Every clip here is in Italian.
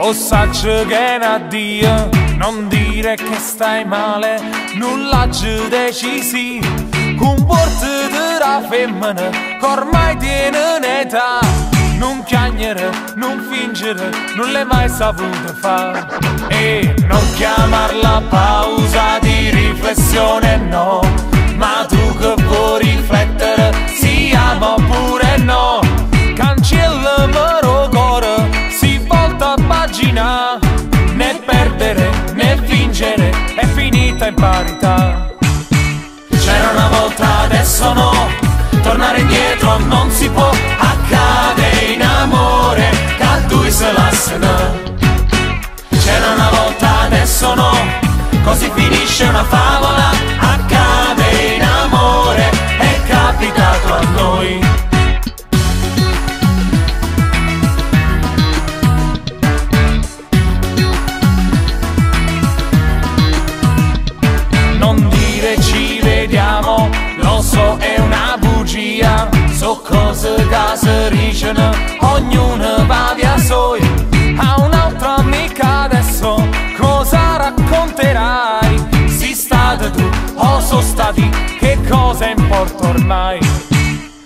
o saccio che è un addio, non dire che stai male, nulla ci decisi, comporti della femmina che ormai tiene un'età, non chiagnere, non fingere, non l'hai mai saputo fare, e non chiamarla pausa di riflessione, no, ma tu che vuoi riflettere, siamo pure no, cancella mero cuore, si volta pagina, né perdere né vincere, è finita in parità. C'era una volta, adesso no, tornare indietro non si può, accade in amore, che a due se lasciano. C'era una volta, adesso no, così finisce una favola, accade in amore, è capitato a noi. Non dire ci vediamo, lo so è una bugia, so cose che si dicono, ognuno va via suoi, a un'altra amica adesso cosa racconterai? Si state tu o sono stati, che cosa importa ormai?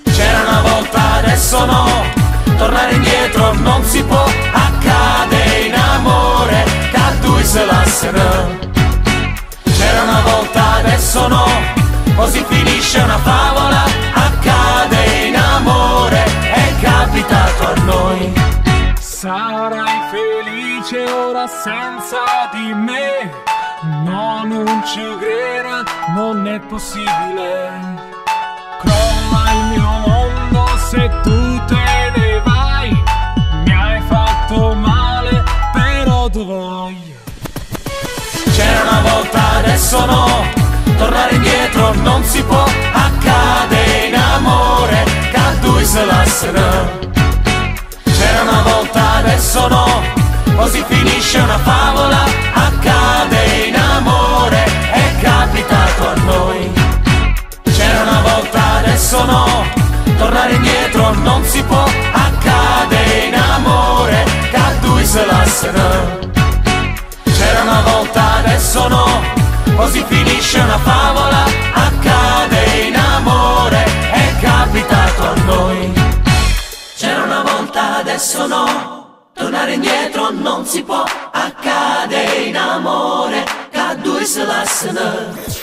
C'era una volta, adesso no, tornare indietro non si può, accade in amore, che a due se lasciano. C'era una volta, adesso no, così finisce una favola, accade in amore, è capitato a noi. Sarai felice ora senza di me, no, non ci credo, non è possibile. Crolla il mio mondo se tu te ne vai, mi hai fatto male, però tu vuoi. C'era una volta, adesso no, tornare indietro non si può, accade in amore, che a due se lasciano. C'era una volta, adesso no, così finisce una favola, accade in amore, è capitato a noi. C'era una volta, adesso no, tornare indietro non si può, accade in amore, che a due se lasciano. C'era una volta, adesso no, così finisce una favola, accade in amore, è capitato a noi. C'era una volta, adesso no, tornare indietro non si può, accade in amore, che a due se lasciano.